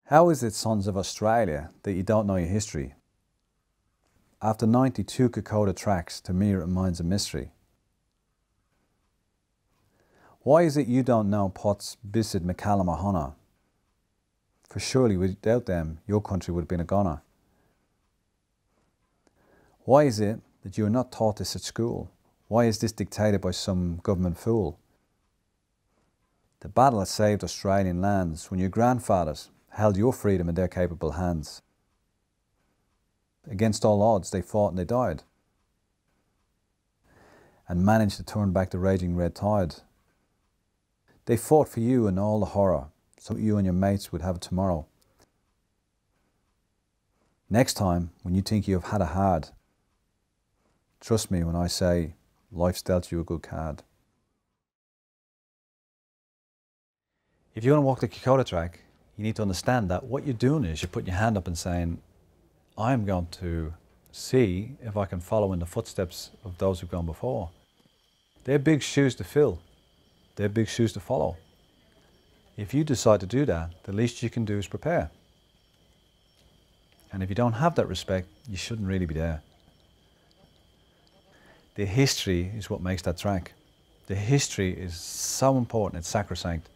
How is it, sons of Australia, that you don't know your history? After 92 Kokoda tracks, to me it remains a mystery. Why is it you don't know Potts, Bisset, McCallum or Honna? For surely without them, your country would have been a goner. Why is it that you are not taught this at school? Why is this dictated by some government fool? The battle that saved Australian lands when your grandfathers held your freedom in their capable hands. Against all odds, they fought and they died, and managed to turn back the raging red tide. They fought for you and all the horror, so you and your mates would have tomorrow. Next time, when you think you have had it hard, trust me when I say life's dealt you a good card. If you want to walk the Kokoda track, you need to understand that what you're doing is you're putting your hand up and saying, I'm going to see if I can follow in the footsteps of those who've gone before. They're big shoes to fill. They're big shoes to follow. If you decide to do that, the least you can do is prepare. And if you don't have that respect, you shouldn't really be there. The history is what makes that track. The history is so important, it's sacrosanct.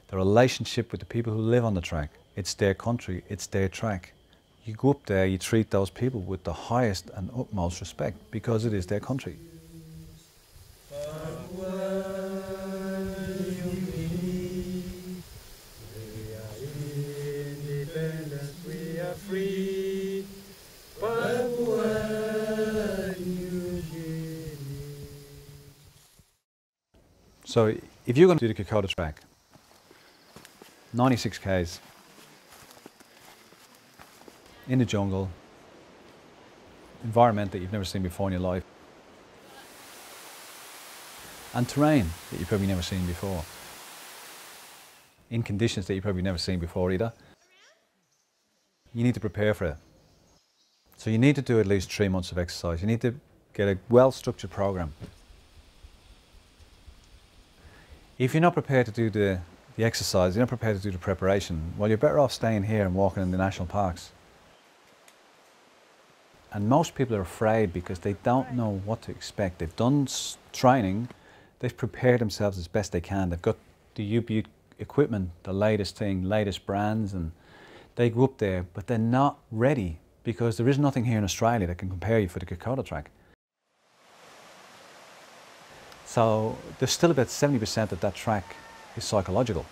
The relationship with the people who live on the track, it's their country, it's their track. You go up there, you treat those people with the highest and utmost respect because it is their country. So if you're going to do the Kokoda track, 96 k's, in the jungle, environment that you've never seen before in your life, and terrain that you've probably never seen before, in conditions that you've probably never seen before either, you need to prepare for it. So you need to do at least 3 months of exercise. You need to get a well-structured program. If you're not prepared to do the exercise, you're not prepared to do the preparation, well, you're better off staying here and walking in the national parks. And most people are afraid because they don't know what to expect. They've done training, they've prepared themselves as best they can. They've got the U-Butte equipment, the latest thing, latest brands, and they go up there, but they're not ready because there is nothing here in Australia that can compare you for the Kokoda track. So there's still about 70% of that track is psychological,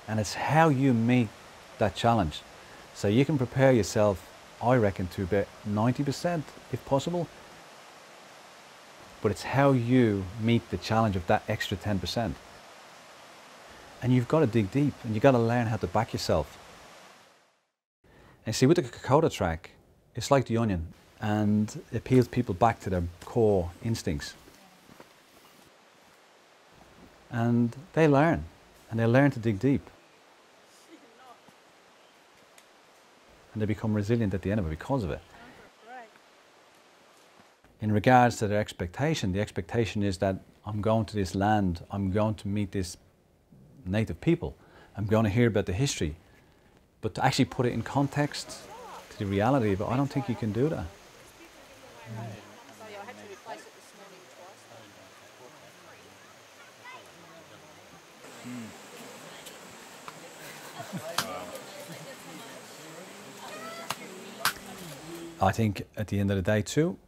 and it's how you meet that challenge. So you can prepare yourself, I reckon, to about 90% if possible, but it's how you meet the challenge of that extra 10%. And you've got to dig deep, and you've got to learn how to back yourself. And see, with the Kokoda track, it's like the onion, and it peels people back to their core instincts. And they learn to dig deep. And they become resilient at the end of it because of it. In regards to their expectation, the expectation is that I'm going to this land, I'm going to meet this native people, I'm going to hear about the history. But to actually put it in context to the reality of it, I don't think you can do that. I think at the end of the day too,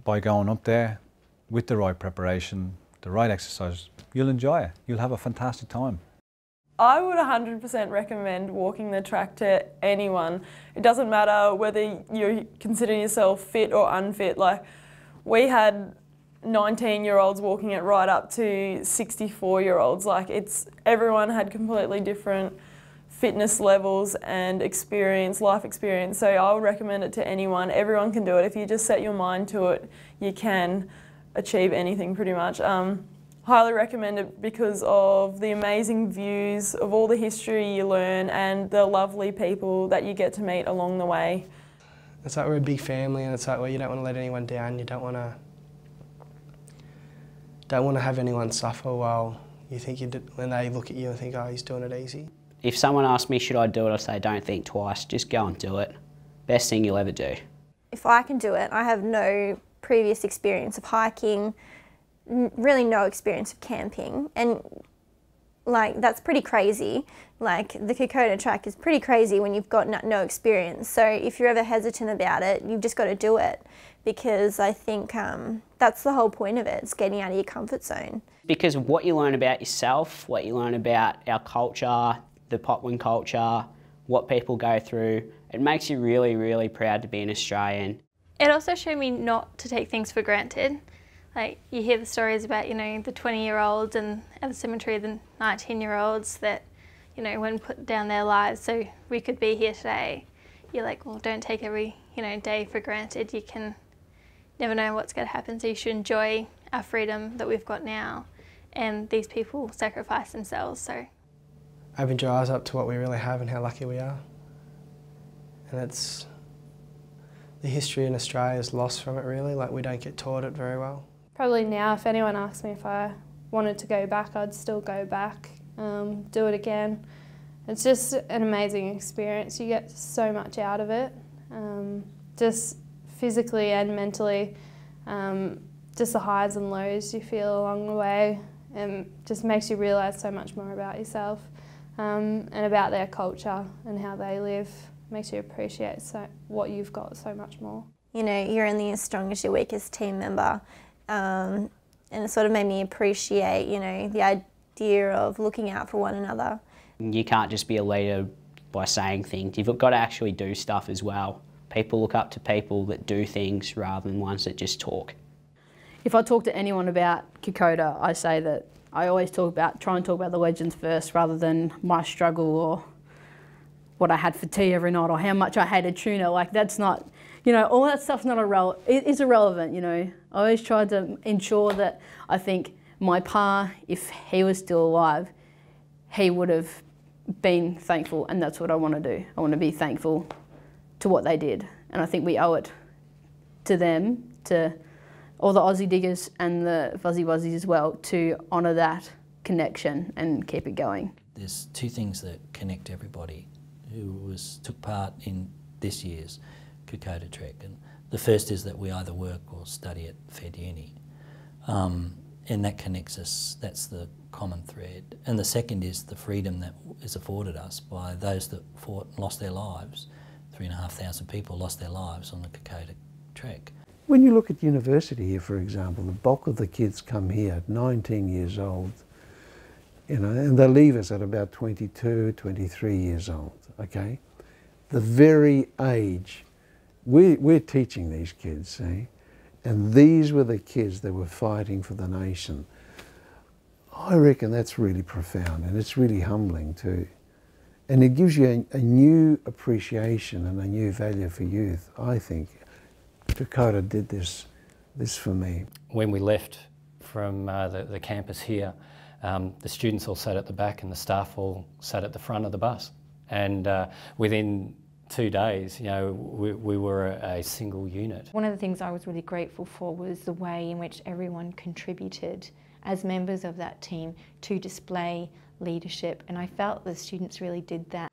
by going up there with the right preparation, the right exercise, you'll enjoy it. You'll have a fantastic time. I would 100% recommend walking the track to anyone. It doesn't matter whether you consider yourself fit or unfit. Like, we had 19-year-olds walking it right up to 64-year-olds. Like, everyone had completely different fitness levels and experience, life experience. So I would recommend it to anyone. Everyone can do it. If you just set your mind to it, you can achieve anything pretty much. Highly recommend it because of the amazing views, of all the history you learn, and the lovely people that you get to meet along the way. It's like we're a big family, and it's like, well, you don't want to let anyone down. You don't want to have anyone suffer while you think when they look at you and think, oh, he's doing it easy. If someone asks me, should I do it, I say, don't think twice, just go and do it. Best thing you'll ever do. If I can do it, I have no previous experience of hiking, really no experience of camping, and like that's pretty crazy. Like the Kokoda track is pretty crazy when you've got no experience. So if you're ever hesitant about it, you've just got to do it, because I think that's the whole point of it. It's getting out of your comfort zone. Because what you learn about yourself, what you learn about our culture, the Popwin culture, what people go through, it makes you really, really proud to be an Australian. It also showed me not to take things for granted. Like you hear the stories about, you know, the 20-year-olds and at the cemetery the 19-year-olds that, you know, when put down their lives so we could be here today. You're like, well, don't take every, you know, day for granted. You can never know what's going to happen, so you should enjoy our freedom that we've got now. And these people sacrifice themselves, so. Opens your eyes up to what we really have and how lucky we are. And it's, the history in Australia is lost from it really, like we don't get taught it very well. Probably now, if anyone asked me if I wanted to go back, I'd still go back, do it again. It's just an amazing experience. You get so much out of it, just physically and mentally, just the highs and lows you feel along the way, and just makes you realise so much more about yourself and about their culture and how they live. Makes you appreciate what you've got so much more. You know, You're only as strong as your weakest team member, and it sort of made me appreciate, you know, the idea of looking out for one another. You can't just be a leader by saying things. You've got to actually do stuff as well. People look up to people that do things rather than ones that just talk. If I talk to anyone about Kokoda, I say that I always try and talk about the legends first rather than my struggle or what I had for tea every night or how much I hated tuna. Like that's not, you know, all that stuff's not irrelevant. It is irrelevant, you know. I always tried to ensure that I think my pa, if he was still alive, he would have been thankful, and that's what I want to do. I want to be thankful to what they did, and I think we owe it to them, to all the Aussie diggers and the Fuzzy Wuzzies as well, to honour that connection and keep it going. There's two things that connect everybody who took part in this year's Kokoda Trek. And the first is that we either work or study at Fed Uni. And that connects us, that's the common thread. And the second is the freedom that is afforded us by those that fought and lost their lives. 3,500 people lost their lives on the Kokoda Trek. When you look at university here, for example, the bulk of the kids come here at 19 years old, you know, and they leave us at about 22, 23 years old, okay? The very age, we're teaching these kids, see? And these were the kids that were fighting for the nation. I reckon that's really profound, and it's really humbling too. And it gives you a new appreciation and a new value for youth, I think. Kokoda did this for me. When we left from the campus here, the students all sat at the back and the staff all sat at the front of the bus. And within 2 days, you know, we were a single unit. One of the things I was really grateful for was the way in which everyone contributed as members of that team to display leadership, and I felt the students really did that.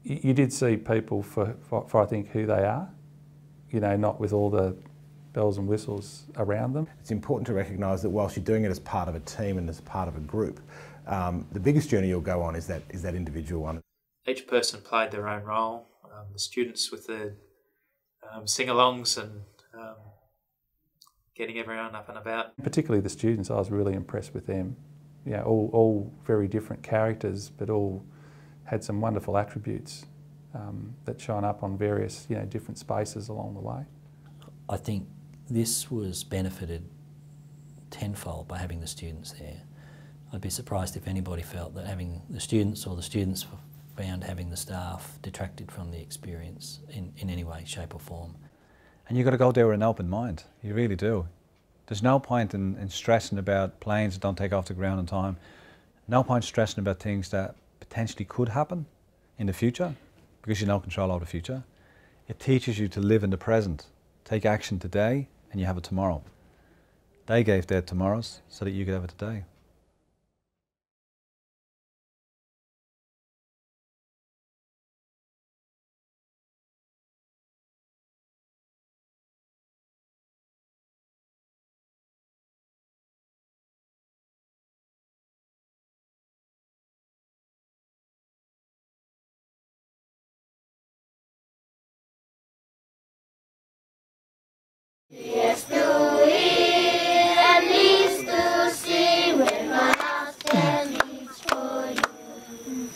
You did see people for I think who they are, you know, not with all the bells and whistles around them. It's important to recognise that whilst you're doing it as part of a team and as part of a group, the biggest journey you'll go on is that individual one. Each person played their own role. The students with the sing-alongs and getting everyone up and about. Particularly the students, I was really impressed with them. You know, all very different characters, but all had some wonderful attributes that shone up on various, you know, different spaces along the way. I think this was benefited tenfold by having the students there. I'd be surprised if anybody felt that having the students or the students found having the staff detracted from the experience in any way, shape or form. And you've got to go there with an open mind, you really do. There's no point in stressing about planes that don't take off the ground on time. No point stressing about things that potentially could happen in the future, because you have no control over the future. It teaches you to live in the present, take action today, and you have it tomorrow. They gave their tomorrows so that you could have it today. Yes, to eat and least to see when my heart stands for you.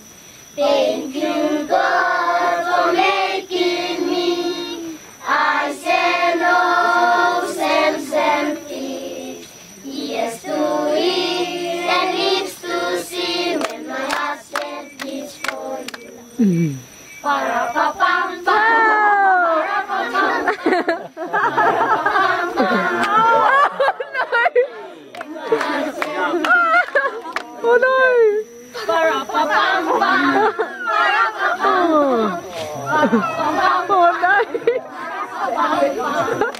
Thank you, God, for making me. I say no sense empty. Yes, to eat and least to see when my heart stands for you. Para-pa-pam-pam. Oh no! Oh no!